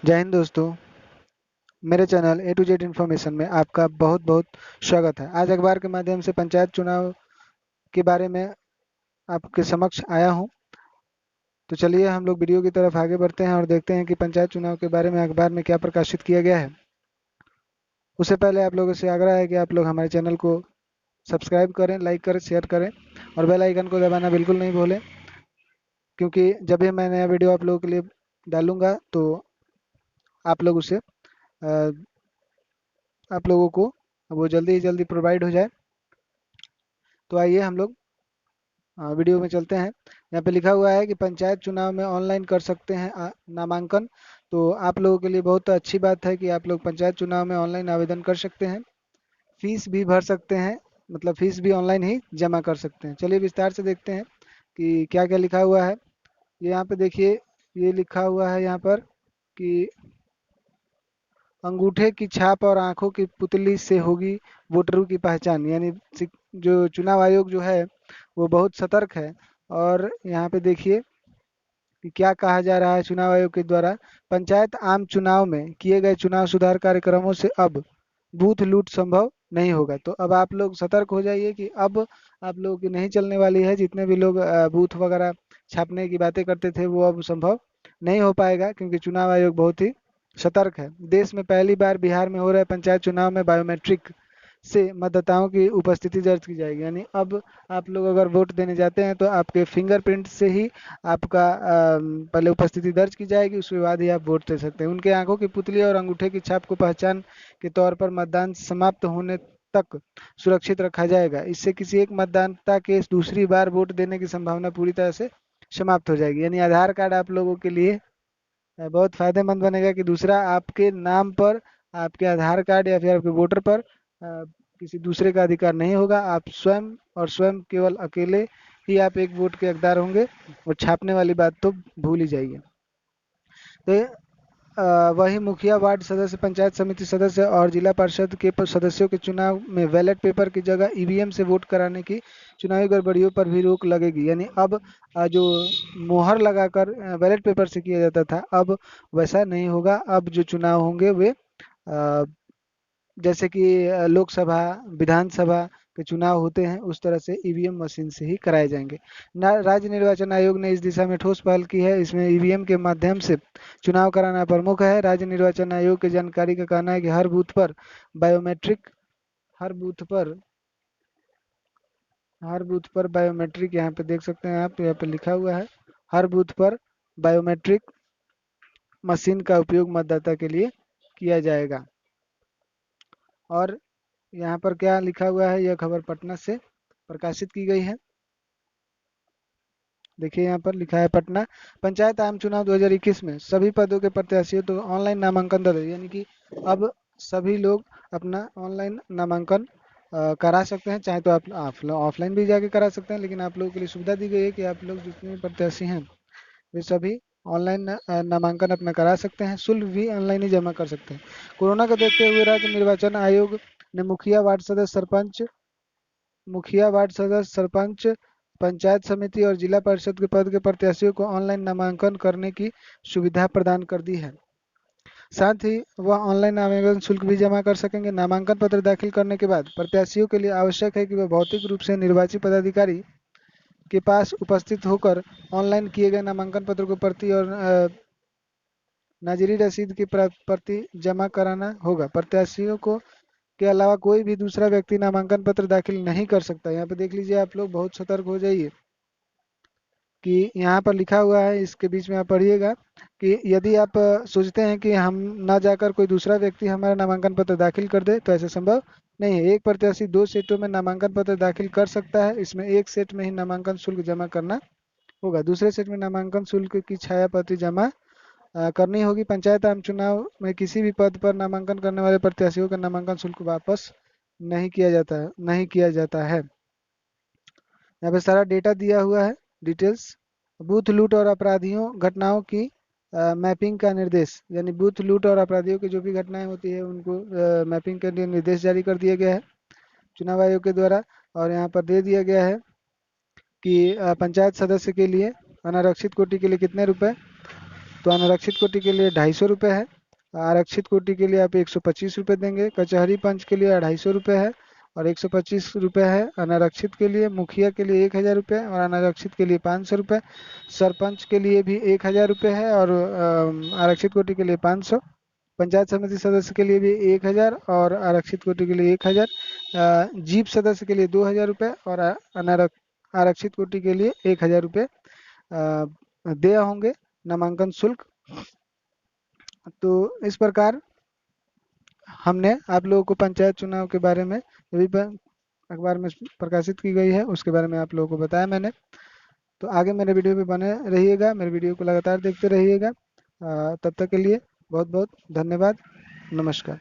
जय हिंद दोस्तों। मेरे channel A to Z information में आपका बहुत बहुत स्वागत है। आज अखबार के माध्यम से पंचायत चुनाव के बारे में आपके समक्ष आया हूं। तो चलिए हम लोग वीडियो की तरफ आगे बढ़ते हैं और देखते हैं कि पंचायत चुनाव के बारे में अखबार में क्या प्रकाशित किया गया है। उससे पहले आप लोगों से आग्रह है कि आप लोग हमारे चैनल को सब्सक्राइब करें, लाइक करें, शेयर करें और बेल आइकन को दबाना बिल्कुल नहीं भूलें, क्योंकि जब भी मैं नया वीडियो आप लोगों के लिए डालूंगा तो आप लोग उसे अ, आप लोगों को वो जल्दी ही जल्दी प्रोवाइड हो जाए। तो आइए हम लोग वीडियो में चलते हैं। यहाँ पे लिखा हुआ है कि पंचायत चुनाव में ऑनलाइन कर सकते हैं नामांकन। तो आप लोगों के लिए बहुत अच्छी बात है कि आप लोग पंचायत चुनाव में ऑनलाइन आवेदन कर सकते हैं, फीस भी भर सकते हैं, मतलब फीस भी ऑनलाइन ही जमा कर सकते हैं। चलिए विस्तार से देखते हैं कि क्या क्या लिखा हुआ है। ये यहाँ पे देखिए, ये लिखा हुआ है यहाँ पर कि अंगूठे की छाप और आंखों की पुतली से होगी वोटरों की पहचान। यानी जो चुनाव आयोग जो है वो बहुत सतर्क है। और यहाँ पे देखिए कि क्या कहा जा रहा है चुनाव आयोग के द्वारा। पंचायत आम चुनाव में किए गए चुनाव सुधार कार्यक्रमों से अब बूथ लूट संभव नहीं होगा। तो अब आप लोग सतर्क हो जाइए कि अब आप लोगों की नहीं चलने वाली है। जितने भी लोग बूथ वगैरह छापने की बातें करते थे वो अब संभव नहीं हो पाएगा, क्योंकि चुनाव आयोग बहुत ही सतर्क है। देश में पहली बार बिहार में हो रहे पंचायत चुनाव में बायोमेट्रिक से मतदाताओं की उपस्थिति दर्ज की जाएगी। यानी अब आप लोग अगर वोट देने जाते हैं तो आपके फिंगरप्रिंट से ही आपका पहले उपस्थिति दर्ज की जाएगी, उसके बाद ही आप वोट दे सकते हैं। उनके आंखों की पुतली और अंगूठे की छाप को पहचान के तौर पर मतदान समाप्त होने तक सुरक्षित रखा जाएगा। इससे किसी एक मतदाता के दूसरी बार वोट देने की संभावना पूरी तरह से समाप्त हो जाएगी। यानी आधार कार्ड आप लोगों के लिए बहुत फायदेमंद बनेगा कि दूसरा आपके नाम पर, आपके आधार कार्ड या फिर आपके वोटर पर किसी दूसरे का अधिकार नहीं होगा। आप स्वयं और स्वयं केवल अकेले ही आप एक वोट के हकदार होंगे। और छापने वाली बात तो भूल ही जाइए। तो वही मुखिया, वार्ड सदस्य, पंचायत समिति सदस्य और जिला परिषद के सदस्यों के चुनाव में बैलेट पेपर की जगह ईवीएम से वोट कराने की चुनावी गड़बड़ियों पर भी रोक लगेगी। यानी अब जो मोहर लगाकर बैलेट पेपर से किया जाता था, अब वैसा नहीं होगा। अब जो चुनाव होंगे वे अ, जैसे कि लोकसभा, विधानसभा के चुनाव होते हैं उस तरह से ईवीएम मशीन से ही कराए जाएंगे। राज्य निर्वाचन आयोग ने इस दिशा में ठोस पहल की है। इसमें ईवीएम के माध्यम से चुनाव कराना प्रमुख है। राज्य निर्वाचन आयोग की जानकारी का कहना है कि बायोमेट्रिक हर बूथ पर हर बूथ पर बायोमेट्रिक, यहाँ पे देख सकते हैं आप, यहाँ पे लिखा हुआ है हर बूथ पर बायोमेट्रिक मशीन का उपयोग मतदाता के लिए किया जाएगा। और यहाँ पर क्या लिखा हुआ है, यह खबर पटना से प्रकाशित की गई है। देखिए यहाँ पर लिखा है, पटना पंचायत आम चुनाव 2021 में सभी पदों के प्रत्याशियों तो ऑनलाइन नामांकन दर। यानी कि अब सभी लोग अपना ऑनलाइन नामांकन करा सकते हैं। चाहे तो आप ऑफलाइन भी जाके करा सकते हैं, लेकिन आप लोगों के लिए सुविधा दी गई है कि आप लोग जितने भी प्रत्याशी हैं वे सभी ऑनलाइन नामांकन अपना करा सकते हैं। शुल्क भी ऑनलाइन ही जमा कर सकते हैं। कोरोना को देखते हुए राज्य निर्वाचन आयोग ने मुखिया, वार्ड सदस्य, सरपंच, पंचायत समिति और जिला परिषद के पद के प्रत्याशियों को ऑनलाइन नामांकन करने की सुविधा प्रदान कर दी है। साथ ही वह ऑनलाइन आवेदन शुल्क भी जमा कर सकेंगे। नामांकन पत्र दाखिल करने के बाद प्रत्याशियों के लिए आवश्यक है कि वह भौतिक रूप से निर्वाची पदाधिकारी के पास उपस्थित होकर ऑनलाइन किए गए नामांकन पत्र को प्रति और नाजिरी रसीद की प्रति जमा कराना होगा। प्रत्याशियों को के अलावा कोई भी दूसरा व्यक्ति नामांकन पत्र दाखिल नहीं कर सकता। यहाँ पे देख लीजिए, आप लोग बहुत सतर्क हो जाइए कि यहाँ पर लिखा हुआ है, इसके बीच में आप पढ़िएगा कि यदि आप सोचते हैं कि हम ना जाकर कोई दूसरा व्यक्ति हमारा नामांकन पत्र दाखिल कर दे, तो ऐसा संभव नहीं है। एक प्रत्याशी 2 सेटों में नामांकन पत्र दाखिल कर सकता है। इसमें एक सेट में ही नामांकन शुल्क जमा करना होगा, दूसरे सेट में नामांकन शुल्क की छायाप्रति जमा करनी होगी। पंचायत आम चुनाव में किसी भी पद पर नामांकन करने वाले प्रत्याशियों का नामांकन शुल्क वापस नहीं किया जाता है। यहाँ पे सारा डेटा दिया हुआ है, डिटेल्स। बूथ लूट और अपराधियों घटनाओं की मैपिंग का निर्देश। यानी बूथ लूट और अपराधियों की जो भी घटनाएं होती है उनको मैपिंग के लिए निर्देश जारी कर दिया गया है चुनाव आयोग के द्वारा। और यहाँ पर दे दिया गया है कि पंचायत सदस्य के लिए अनारक्षित कोटि के लिए कितने रुपए। तो अनारक्षित कोटि के लिए 250 रुपये है आरक्षित कोटि के लिए आप 125 रुपये देंगे। कचहरी पंच के लिए 250 रुपये है और 125 रुपये है। अनारक्षित के लिए, मुखिया के लिए 1000 रुपये और अनारक्षित के लिए 500 रुपये। सरपंच के लिए भी 1000 रुपये है और आरक्षित कोटि के लिए 500। पंचायत समिति सदस्य के लिए भी 1000 और आरक्षित कोटि के लिए 1000। जीप सदस्य के लिए 2000 रुपये और आरक्षित कोटि के लिए 1000 रुपये देय होंगे नामांकन शुल्क। तो इस प्रकार हमने आप लोगों को पंचायत चुनाव के बारे में अभी अखबार में प्रकाशित की गई है उसके बारे में आप लोगों को बताया मैंने। तो आगे मेरे वीडियो पे बने रहिएगा, मेरे वीडियो को लगातार देखते रहिएगा। तब तक के लिए बहुत बहुत धन्यवाद। नमस्कार।